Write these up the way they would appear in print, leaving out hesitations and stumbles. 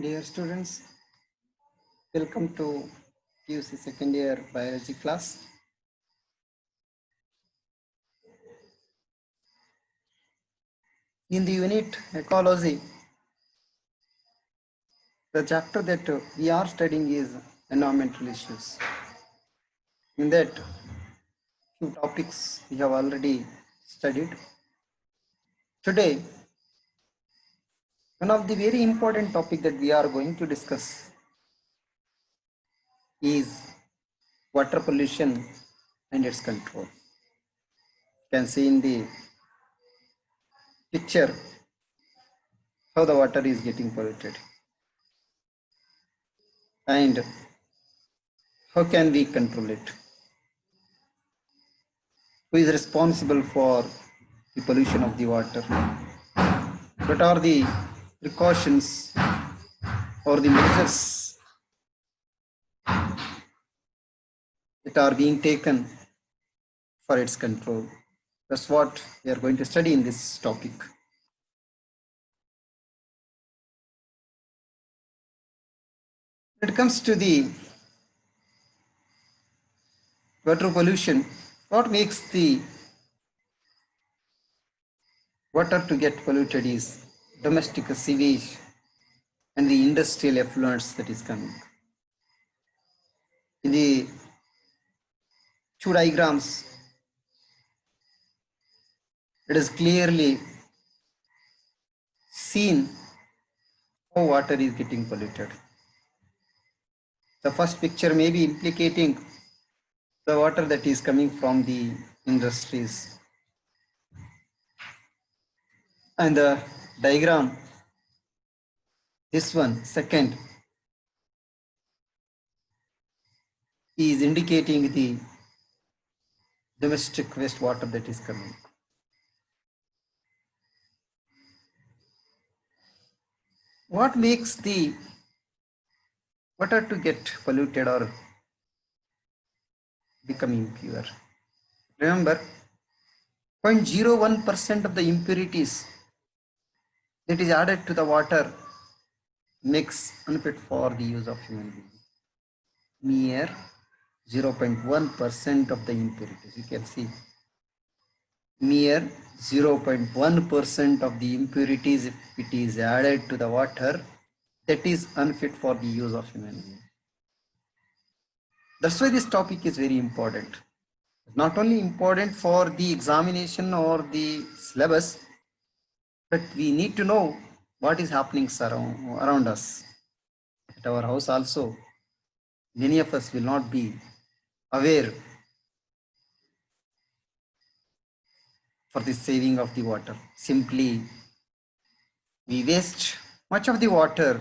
Dear students, welcome to QC second year biology class. In the unit ecology, the chapter that we are studying is environmental issues. In that, few topics we have already studied. Today, one of the very important topic that we are going to discuss is water pollution and its control. You can see in the picture how the water is getting polluted and how can we control it. Who is responsible for the pollution of the water? What are the precautions or the measures that are being taken for its control? That's what we are going to study in this topic. When it comes to the water pollution, what makes the water to get polluted is domestic sewage and the industrial effluents that is coming. In the two diagrams, it is clearly seen how water is getting polluted. The first picture may be implicating the water that is coming from the industries. And the diagram, this one, second, is indicating the domestic wastewater that is coming. What makes the water to get polluted or become impure? Remember, 0.01% of the impurities that is added to the water makes unfit for the use of human being. Mere 0.1% of the impurities. You can see mere 0.1% of the impurities, if it is added to the water, that is unfit for the use of human being. That's why this topic is very important. Not only important for the examination or the syllabus, but we need to know what is happening around us. At our house also, many of us will not be aware for the saving of the water. Simply, we waste much of the water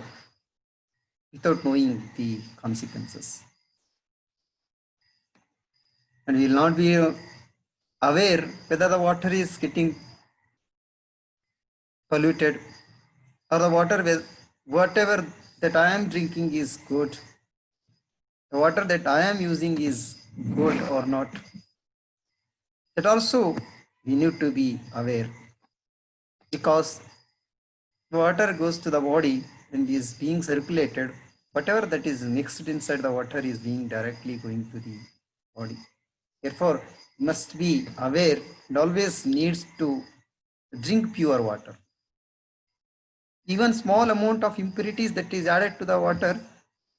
without knowing the consequences. And we will not be aware whether the water is getting polluted or the water, whatever that I am drinking is good. The water that I am using is good or not. That also we need to be aware, because the water goes to the body and is being circulated. Whatever that is mixed inside the water is being directly going to the body. Therefore, must be aware and always needs to drink pure water. Even small amount of impurities that is added to the water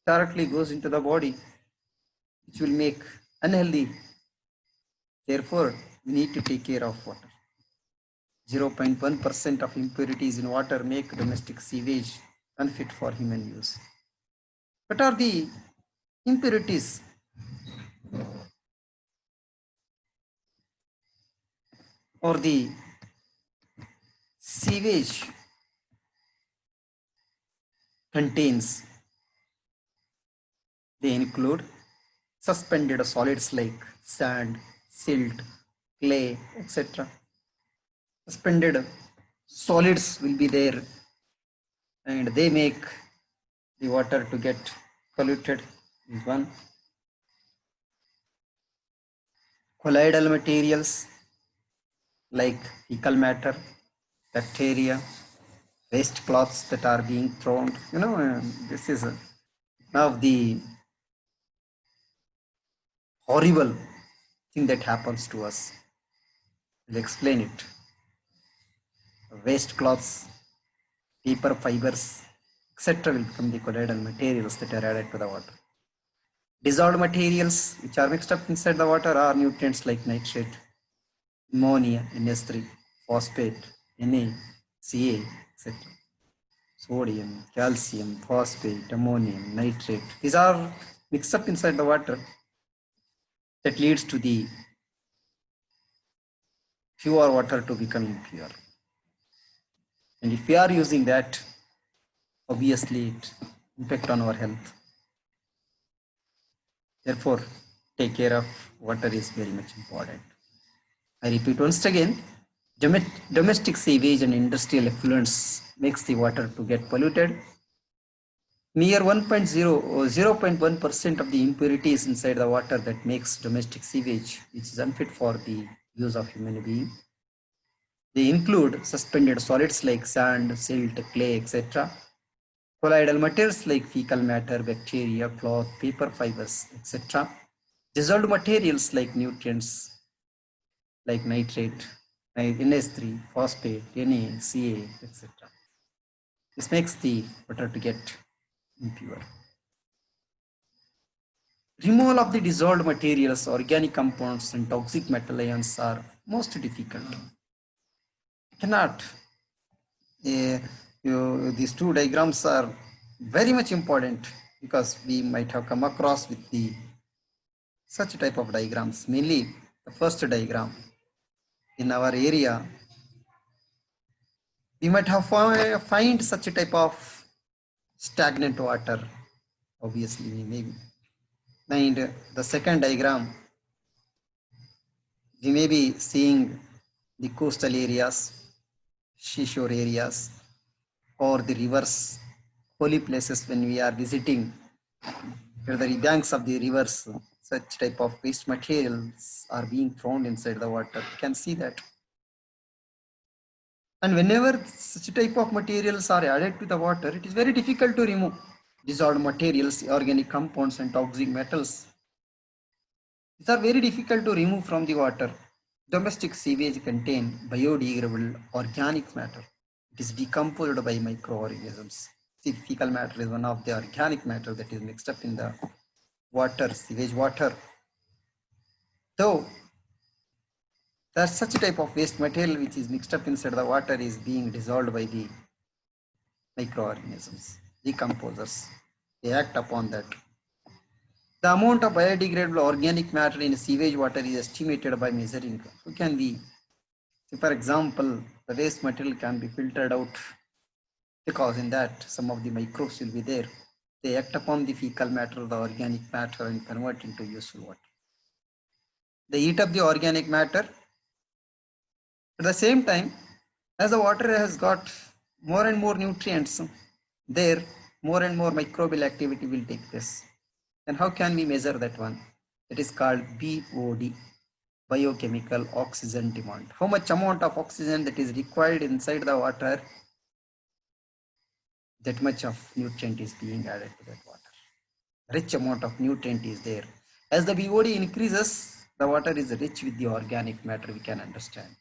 directly goes into the body, which will make unhealthy. Therefore, we need to take care of water. 0.1% of impurities in water make domestic sewage unfit for human use. What are the impurities? Or the sewage contains? They include suspended solids like sand, silt, clay, etc. Suspended solids will be there and they make the water to get polluted is one. Colloidal materials like fecal matter, bacteria, waste cloths that are being thrown. This is one of the horrible thing that happens to us. I'll explain it. Waste cloths, paper fibers, etc. will become the colloidal materials that are added to the water. Dissolved materials which are mixed up inside the water are nutrients like nitrate, ammonia, NS3, phosphate, Na, Ca, etc. Sodium, calcium, phosphate, ammonium, nitrate. These are mixed up inside the water that leads to the pure water to become impure. And if we are using that, obviously it impact on our health. Therefore, take care of water is very much important. I repeat once again, domestic sewage and industrial effluents makes the water to get polluted. Mere 0.1% of the impurities inside the water that makes domestic sewage, which is unfit for the use of human being. They include suspended solids like sand, silt, clay, etc. Colloidal materials like fecal matter, bacteria, cloth, paper fibers, etc. Dissolved materials like nutrients like nitrate, NS3, phosphate, Na, Ca, etc. This makes the water to get impure. Removal of the dissolved materials, organic compounds, and toxic metal ions are most difficult. Cannot. These two diagrams are very much important because we might have come across with the such type of diagrams. Mainly the first diagram in our area, we might have find such a type of stagnant water. Obviously, maybe. And the second diagram, we may be seeing the coastal areas, seashore areas, or the rivers, holy places when we are visiting the banks of the rivers, such type of waste materials are being thrown inside the water. You can see that. And whenever such type of materials are added to the water, it is very difficult to remove dissolved materials, organic compounds, and toxic metals. These are very difficult to remove from the water. Domestic sewage contain biodegradable organic matter. It is decomposed by microorganisms. See, fecal matter is one of the organic matter that is mixed up in the water, sewage water. Though there's such a type of waste material which is mixed up inside the water is being dissolved by the microorganisms, decomposers. They act upon that. The amount of biodegradable organic matter in sewage water is estimated by measuring. Who can be? For example, the waste material can be filtered out because in that some of the microbes will be there. They act upon the fecal matter, the organic matter, and convert into useful water. They eat up the organic matter. At the same time, as the water has got more and more nutrients, there more and more microbial activity will take place. And how can we measure that one? It is called BOD, biochemical oxygen demand. How much amount of oxygen that is required inside the water, that much of nutrient is being added to that water. Rich amount of nutrient is there. As the BOD increases, the water is rich with the organic matter, we can understand.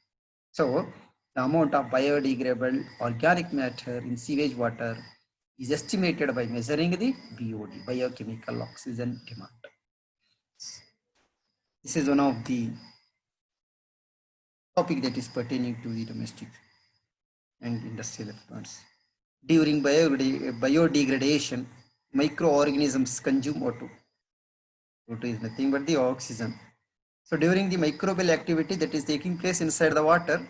So the amount of biodegradable organic matter in sewage water is estimated by measuring the BOD, biochemical oxygen demand. This is one of the topic that is pertaining to the domestic and industrial effluents. During biodegradation, microorganisms consume O2. O2 is nothing but the oxygen. So during the microbial activity that is taking place inside the water,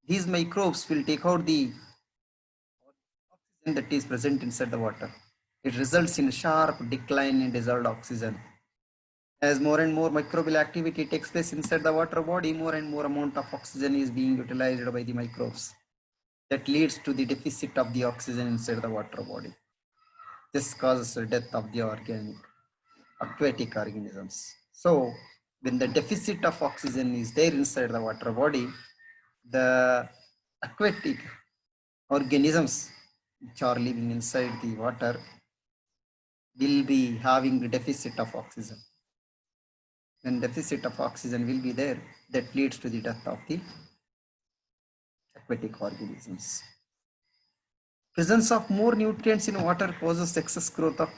these microbes will take out the oxygen that is present inside the water. It results in a sharp decline in dissolved oxygen. As more and more microbial activity takes place inside the water body, more and more amount of oxygen is being utilized by the microbes. That leads to the deficit of the oxygen inside the water body. This causes the death of the aquatic organisms. So when the deficit of oxygen is there inside the water body, the aquatic organisms which are living inside the water will be having a deficit of oxygen. When deficit of oxygen will be there, that leads to the death of the aquatic organisms. Presence of more nutrients in water causes excess growth of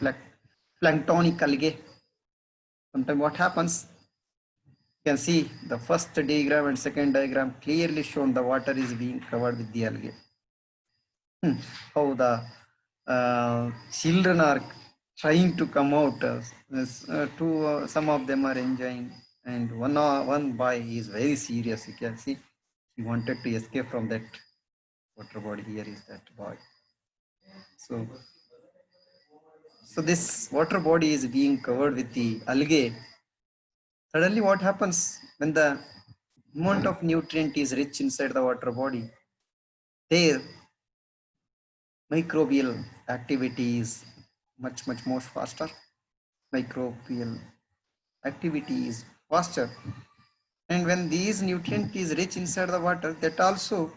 planktonic algae. Sometimes what happens, you can see the first diagram and second diagram clearly shown the water is being covered with the algae. How the children are trying to come out. Some of them are enjoying, and one boy is very serious. You can see he wanted to escape from that water body. Here is that boy. So this water body is being covered with the algae. Suddenly, what happens when the amount of nutrient is rich inside the water body? There, microbial activity is much more faster. Microbial activity is faster, and when these nutrient is rich inside the water, that also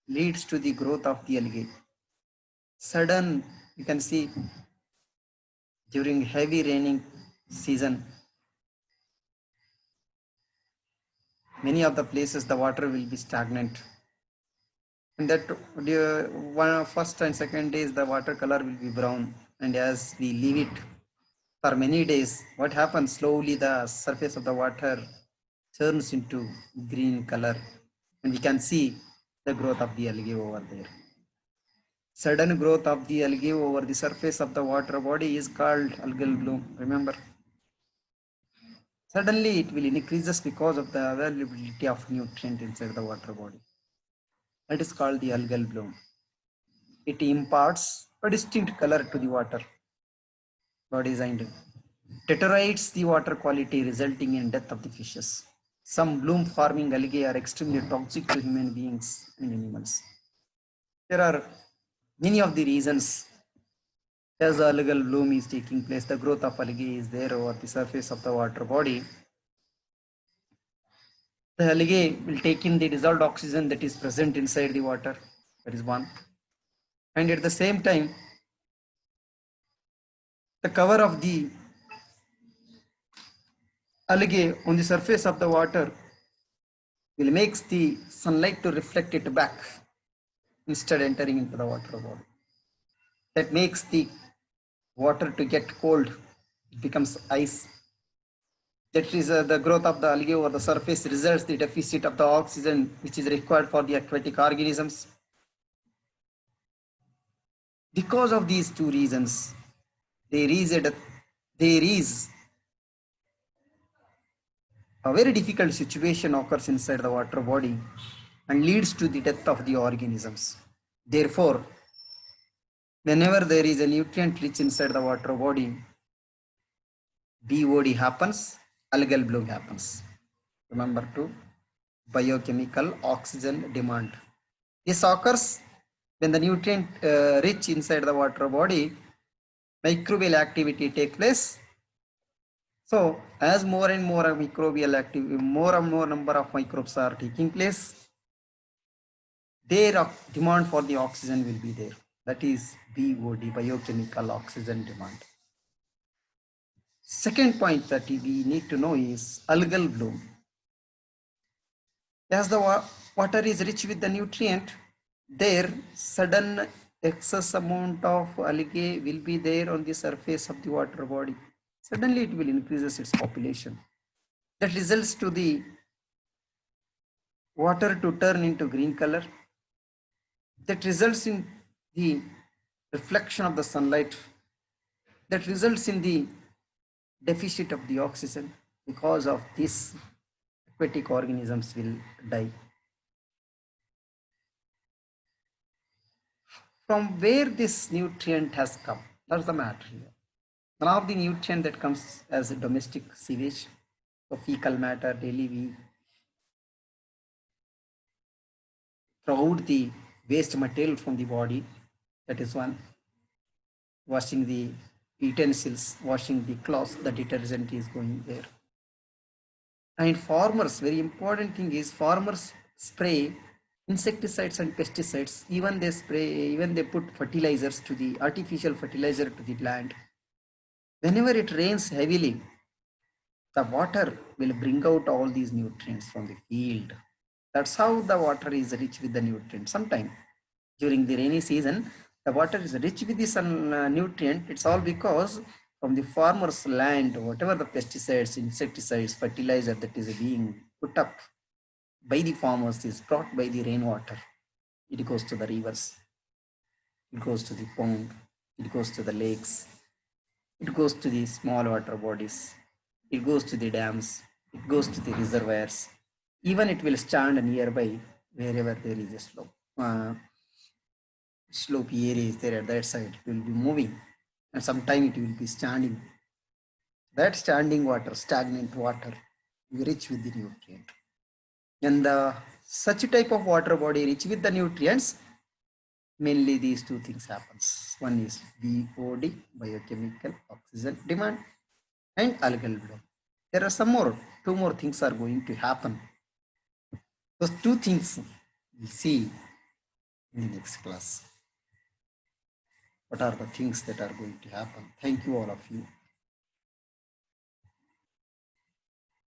leads to the growth of the algae. Sudden, you can see during heavy raining season, many of the places the water will be stagnant, and that first and second days the water color will be brown, and as we leave it for many days, what happens, slowly the surface of the water turns into green color, and we can see the growth of the algae over there. Sudden growth of the algae over the surface of the water body is called algal bloom. Remember, suddenly it will increases because of the availability of nutrient inside the water body. That is called the algal bloom. It imparts a distinct color to the water bodies and deteriorates the water quality, resulting in death of the fishes. Some bloom forming algae are extremely toxic to human beings and animals. There are many of the reasons as the algal bloom is taking place. The growth of algae is there over the surface of the water body. The algae will take in the dissolved oxygen that is present inside the water. That is one. And at the same time, the cover of the algae on the surface of the water will makes the sunlight to reflect it back instead entering into the water body. That makes the water to get cold. It becomes ice. That is the growth of the algae over the surface results the deficit of the oxygen which is required for the aquatic organisms. Because of these two reasons, there is a very difficult situation occurs inside the water body and leads to the death of the organisms. Therefore, whenever there is a nutrient rich inside the water body, BOD happens, algal bloom happens. Remember to biochemical oxygen demand. This occurs when the nutrient rich inside the water body, microbial activity take place. So as more and more microbial activity, more and more number of microbes are taking place, their demand for the oxygen will be there. That is BOD, biochemical oxygen demand. Second point that we need to know is algal bloom. As the water is rich with the nutrient, there sudden excess amount of algae will be there on the surface of the water body. Suddenly it will increases its population. That results to the water to turn into green color. That results in the reflection of the sunlight. That results in the deficit of the oxygen. Because of this, aquatic organisms will die. From where this nutrient has come, that's the matter here. One of the nutrient that comes as a domestic sewage, so fecal matter, daily we throw out the waste material from the body. That is one. Washing the utensils, washing the clothes, the detergent is going there. And farmers, very important thing is farmers spray insecticides and pesticides, even they spray, even they put fertilizers to the artificial fertilizer to the plant. Whenever it rains heavily, the water will bring out all these nutrients from the field. That's how the water is rich with the nutrients. Sometimes during the rainy season, the water is rich with this nutrient. It's all because from the farmer's land, whatever the pesticides, insecticides, fertilizer that is being put up by the farmers is brought by the rainwater. It goes to the rivers, it goes to the pond, it goes to the lakes, it goes to the small water bodies, it goes to the dams, it goes to the reservoirs. Even it will stand nearby wherever there is a slopey area is there at that side. It will be moving, and sometime it will be standing. That standing water, stagnant water, rich with the nutrient. And the such type of water body rich with the nutrients, mainly these two things happens. One is BOD, biochemical oxygen demand, and algal bloom. There are two more things are going to happen. Those two things we'll see in the next class. What are the things that are going to happen? Thank you, all of you.